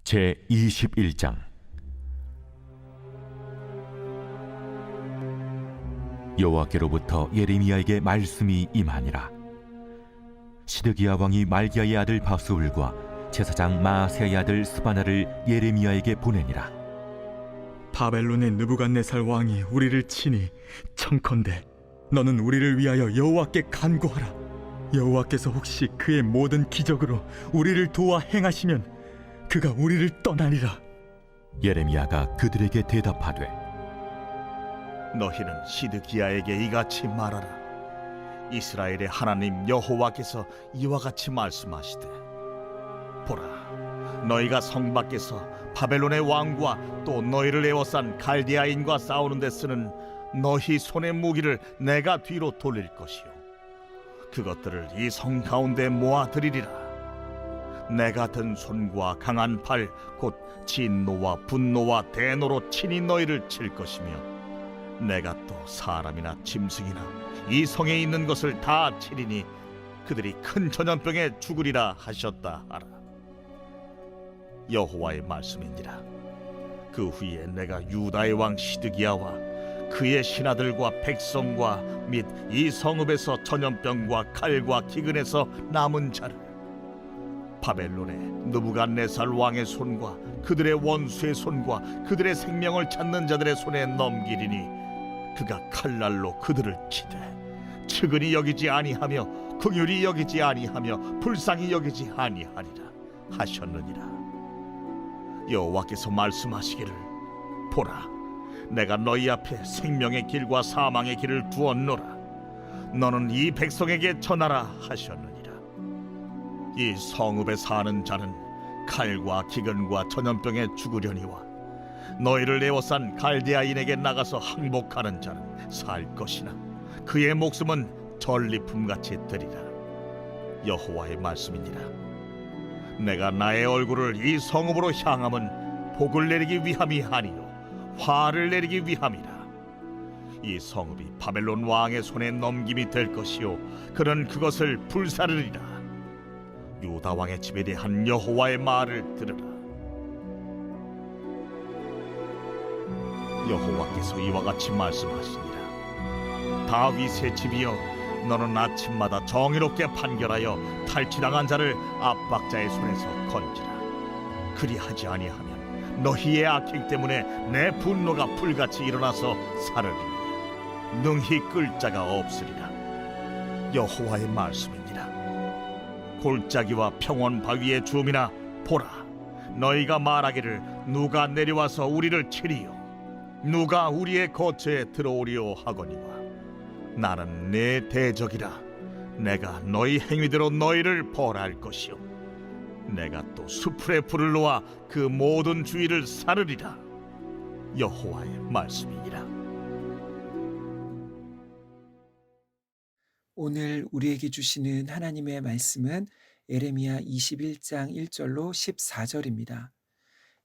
제 21장. 여호와께로부터 예레미야에게 말씀이 임하니라. 시드기야 왕이 말기야의 아들 바스울과 제사장 마아세야의 아들 스바나를 예레미야에게 보내니라. 바벨론의 느부갓네살 왕이 우리를 치니 청컨대 너는 우리를 위하여 여호와께 간구하라. 여호와께서 혹시 그의 모든 기적으로 우리를 도와 행하시면 그가 우리를 떠나리라. 예레미야가 그들에게 대답하되, 너희는 시드기야에게 이같이 말하라. 이스라엘의 하나님 여호와께서 이와 같이 말씀하시되, 보라, 너희가 성 밖에서 바벨론의 왕과 또 너희를 에워싼 갈대아인과 싸우는 데 쓰는 너희 손의 무기를 내가 뒤로 돌릴 것이요, 그것들을 이 성 가운데 모아들이리라. 내가 든 손과 강한 팔, 곧 진노와 분노와 대노로 친히 너희를 칠 것이며, 내가 또 사람이나 짐승이나 이 성에 있는 것을 다 치리니 그들이 큰 전염병에 죽으리라 하셨다 하라. 여호와의 말씀이니라. 그 후에 내가 유다의 왕 시드기야와 그의 신하들과 백성과 및 이 성읍에서 전염병과 칼과 기근에서 남은 자를 바벨론의 느부갓네살 왕의 손과 그들의 원수의 손과 그들의 생명을 찾는 자들의 손에 넘기리니 그가 칼날로 그들을 치되 측은히 여기지 아니하며 긍휼히 여기지 아니하며 불쌍히 여기지 아니하리라 하셨느니라. 여호와께서 말씀하시기를, 보라, 내가 너희 앞에 생명의 길과 사망의 길을 두었노라. 너는 이 백성에게 전하라 하셨느니라. 이 성읍에 사는 자는 칼과 기근과 전염병에 죽으려니와 너희를 에워싼 갈대아인에게 나가서 항복하는 자는 살 것이나 그의 목숨은 전리품같이 되리라. 여호와의 말씀이니라. 내가 나의 얼굴을 이 성읍으로 향함은 복을 내리기 위함이 아니요 화를 내리기 위함이라. 이 성읍이 바벨론 왕의 손에 넘김이 될 것이요 그는 그것을 불사르리라. 유다 왕의 집에 대한 여호와의 말을 들으라. 여호와께서 이와 같이 말씀하시니라. 다윗의 집이여, 너는 아침마다 정의롭게 판결하여 탈취당한 자를 압박자의 손에서 건지라. 그리하지 아니하면 너희의 악행 때문에 내 분노가 불같이 일어나서 사르리니 능히 끌 자가 없으리라. 여호와의 말씀이니라. 골짜기와 평원 바위의 주민아, 보라, 너희가 말하기를 누가 내려와서 우리를 치리요 누가 우리의 거처에 들어오리요 하거니와 나는 내 대적이라. 내가 너희 행위대로 너희를 벌할 것이요 내가 또 수풀에 불을 놓아 그 모든 주위를 사르리라. 여호와의 말씀이니라. 오늘 우리에게 주시는 하나님의 말씀은 예레미야 21장 1절로 14절입니다.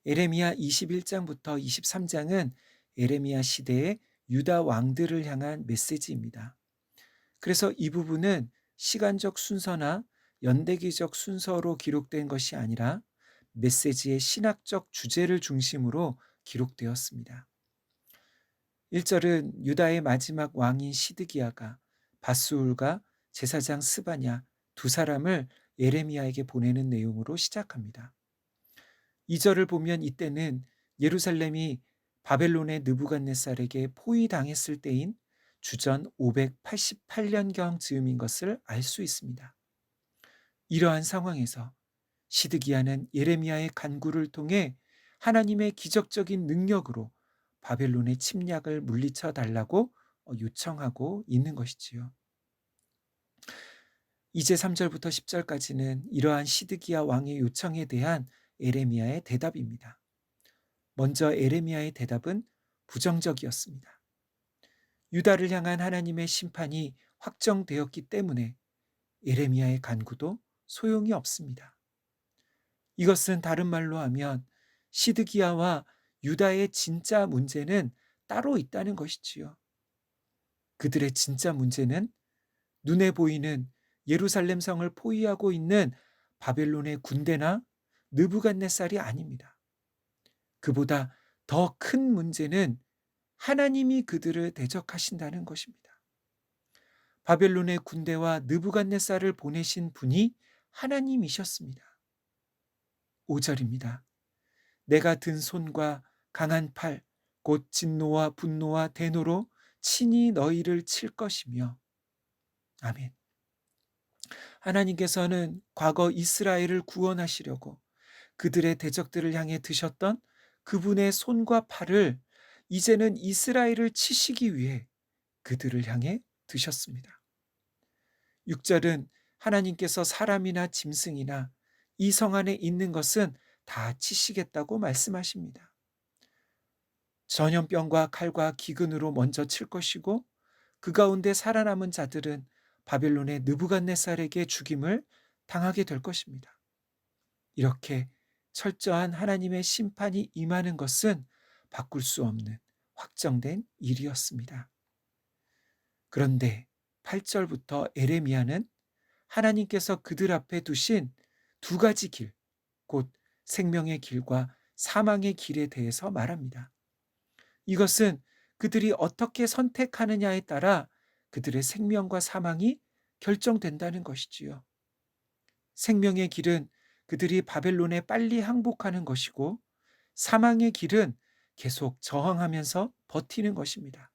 예레미야 21장부터 23장은 예레미야 시대의 유다 왕들을 향한 메시지입니다. 그래서 이 부분은 시간적 순서나 연대기적 순서로 기록된 것이 아니라 메시지의 신학적 주제를 중심으로 기록되었습니다. 1절은 유다의 마지막 왕인 시드기야가 바스울과 제사장 스바냐 두 사람을 예레미야에게 보내는 내용으로 시작합니다. 2절을 보면 이때는 예루살렘이 바벨론의 느부갓네살에게 포위당했을 때인 주전 588년경 즈음인 것을 알 수 있습니다. 이러한 상황에서 시드기야는 예레미야의 간구를 통해 하나님의 기적적인 능력으로 바벨론의 침략을 물리쳐 달라고 요청하고 있는 것이지요. 이제 3절부터 10절까지는 이러한 시드기야 왕의 요청에 대한 예레미야의 대답입니다. 먼저 예레미야의 대답은 부정적이었습니다. 유다를 향한 하나님의 심판이 확정되었기 때문에 예레미야의 간구도 소용이 없습니다. 이것은 다른 말로 하면 시드기야와 유다의 진짜 문제는 따로 있다는 것이지요. 그들의 진짜 문제는 눈에 보이는 예루살렘 성을 포위하고 있는 바벨론의 군대나 느부갓네살이 아닙니다. 그보다 더 큰 문제는 하나님이 그들을 대적하신다는 것입니다. 바벨론의 군대와 느부갓네살을 보내신 분이 하나님이셨습니다. 5절입니다. 내가 든 손과 강한 팔, 곧 진노와 분노와 대노로 친히 너희를 칠 것이며. 아멘. 하나님께서는 과거 이스라엘을 구원하시려고 그들의 대적들을 향해 드셨던 그분의 손과 팔을 이제는 이스라엘을 치시기 위해 그들을 향해 드셨습니다. 6절은 하나님께서 사람이나 짐승이나 이 성 안에 있는 것은 다 치시겠다고 말씀하십니다. 전염병과 칼과 기근으로 먼저 칠 것이고 그 가운데 살아남은 자들은 바벨론의 느부갓네살에게 죽임을 당하게 될 것입니다. 이렇게 철저한 하나님의 심판이 임하는 것은 바꿀 수 없는 확정된 일이었습니다. 그런데 8절부터 에레미야는 하나님께서 그들 앞에 두신 두 가지 길, 곧 생명의 길과 사망의 길에 대해서 말합니다. 이것은 그들이 어떻게 선택하느냐에 따라 그들의 생명과 사망이 결정된다는 것이지요. 생명의 길은 그들이 바벨론에 빨리 항복하는 것이고, 사망의 길은 계속 저항하면서 버티는 것입니다.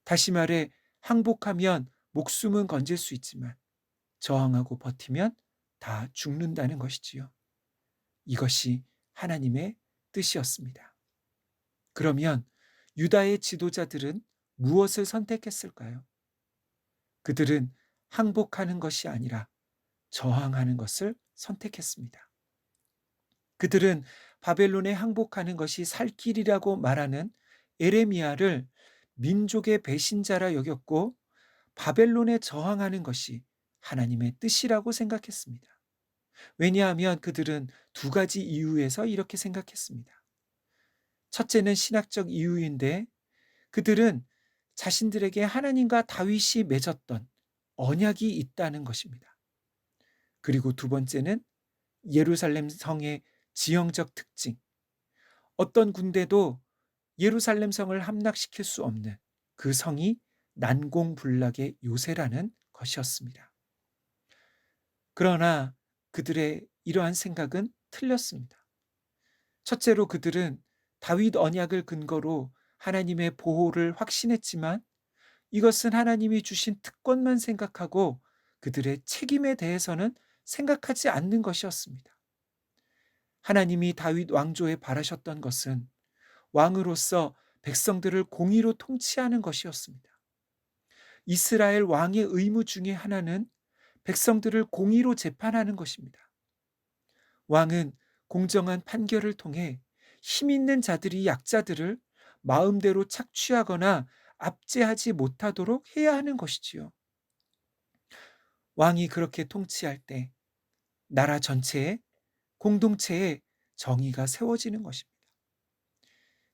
다시 말해, 항복하면 목숨은 건질 수 있지만 저항하고 버티면 다 죽는다는 것이지요. 이것이 하나님의 뜻이었습니다. 그러면 유다의 지도자들은 무엇을 선택했을까요? 그들은 항복하는 것이 아니라 저항하는 것을 선택했습니다. 그들은 바벨론에 항복하는 것이 살 길이라고 말하는 에레미야를 민족의 배신자라 여겼고, 바벨론에 저항하는 것이 하나님의 뜻이라고 생각했습니다. 왜냐하면 그들은 두 가지 이유에서 이렇게 생각했습니다. 첫째는 신학적 이유인데, 그들은 자신들에게 하나님과 다윗이 맺었던 언약이 있다는 것입니다. 그리고 두 번째는 예루살렘 성의 지형적 특징. 어떤 군대도 예루살렘 성을 함락시킬 수 없는 그 성이 난공불락의 요새라는 것이었습니다. 그러나 그들의 이러한 생각은 틀렸습니다. 첫째로 그들은 다윗 언약을 근거로 하나님의 보호를 확신했지만, 이것은 하나님이 주신 특권만 생각하고 그들의 책임에 대해서는 생각하지 않는 것이었습니다. 하나님이 다윗 왕조에 바라셨던 것은 왕으로서 백성들을 공의로 통치하는 것이었습니다. 이스라엘 왕의 의무 중에 하나는 백성들을 공의로 재판하는 것입니다. 왕은 공정한 판결을 통해 힘 있는 자들이 약자들을 마음대로 착취하거나 압제하지 못하도록 해야 하는 것이지요. 왕이 그렇게 통치할 때 나라 전체에, 공동체에 정의가 세워지는 것입니다.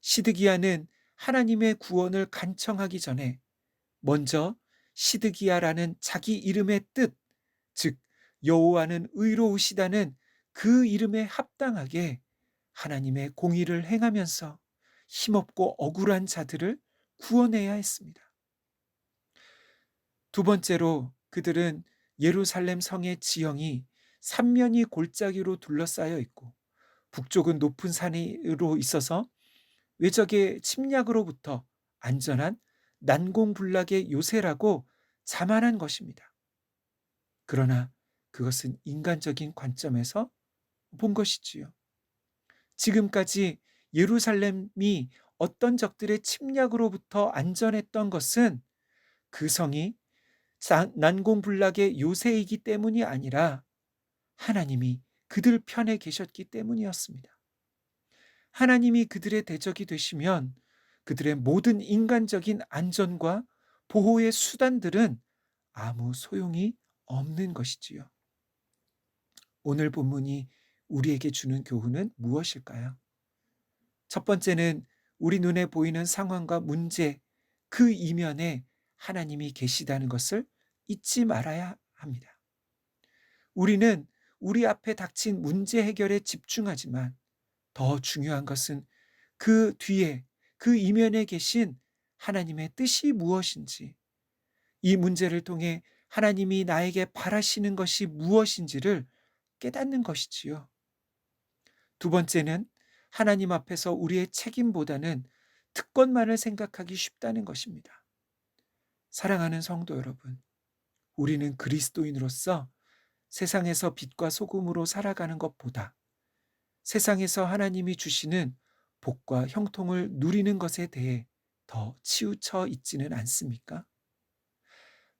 시드기야는 하나님의 구원을 간청하기 전에 먼저 시드기야라는 자기 이름의 뜻, 즉 여호와는 의로우시다는 그 이름에 합당하게 하나님의 공의를 행하면서 힘없고 억울한 자들을 구원해야 했습니다. 두 번째로 그들은 예루살렘 성의 지형이 삼면이 골짜기로 둘러싸여 있고 북쪽은 높은 산으로 있어서 외적의 침략으로부터 안전한 난공불락의 요새라고 자만한 것입니다. 그러나 그것은 인간적인 관점에서 본 것이지요. 지금까지 예루살렘이 어떤 적들의 침략으로부터 안전했던 것은 그 성이 난공불락의 요새이기 때문이 아니라 하나님이 그들 편에 계셨기 때문이었습니다. 하나님이 그들의 대적이 되시면 그들의 모든 인간적인 안전과 보호의 수단들은 아무 소용이 없는 것이지요. 오늘 본문이 우리에게 주는 교훈은 무엇일까요? 첫 번째는 우리 눈에 보이는 상황과 문제, 그 이면에 하나님이 계시다는 것을 잊지 말아야 합니다. 우리는 우리 앞에 닥친 문제 해결에 집중하지만 더 중요한 것은 그 뒤에, 그 이면에 계신 하나님의 뜻이 무엇인지, 이 문제를 통해 하나님이 나에게 바라시는 것이 무엇인지를 깨닫는 것이지요. 두 번째는 하나님 앞에서 우리의 책임보다는 특권만을 생각하기 쉽다는 것입니다. 사랑하는 성도 여러분, 우리는 그리스도인으로서 세상에서 빛과 소금으로 살아가는 것보다 세상에서 하나님이 주시는 복과 형통을 누리는 것에 대해 더 치우쳐 있지는 않습니까?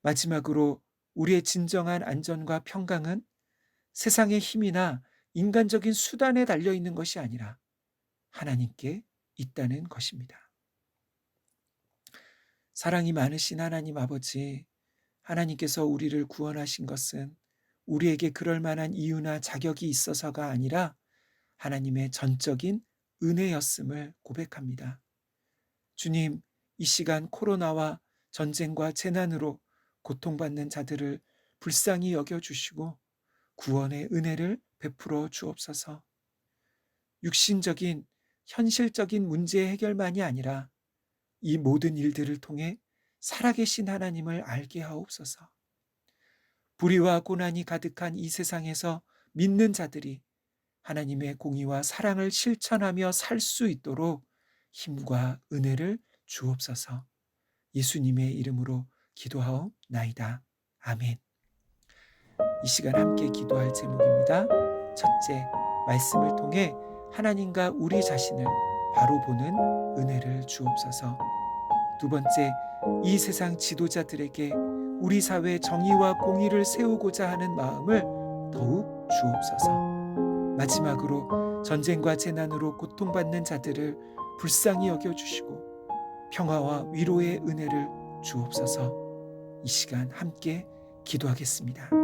마지막으로 우리의 진정한 안전과 평강은 세상의 힘이나 인간적인 수단에 달려 있는 것이 아니라 하나님께 있다는 것입니다. 사랑이 많으신 하나님 아버지, 하나님께서 우리를 구원하신 것은 우리에게 그럴 만한 이유나 자격이 있어서가 아니라 하나님의 전적인 은혜였음을 고백합니다. 주님, 이 시간 코로나와 전쟁과 재난으로 고통받는 자들을 불쌍히 여겨주시고 구원의 은혜를 베풀어 주옵소서. 육신적인, 현실적인 문제 해결만이 아니라 이 모든 일들을 통해 살아계신 하나님을 알게 하옵소서. 불의와 고난이 가득한 이 세상에서 믿는 자들이 하나님의 공의와 사랑을 실천하며 살 수 있도록 힘과 은혜를 주옵소서. 예수님의 이름으로 기도하옵나이다. 아멘. 이 시간 함께 기도할 제목입니다. 첫째, 말씀을 통해 하나님과 우리 자신을 바로 보는 은혜를 주옵소서. 두 번째, 이 세상 지도자들에게 우리 사회 정의와 공의를 세우고자 하는 마음을 더욱 주옵소서. 마지막으로 전쟁과 재난으로 고통받는 자들을 불쌍히 여겨주시고 평화와 위로의 은혜를 주옵소서. 이 시간 함께 기도하겠습니다.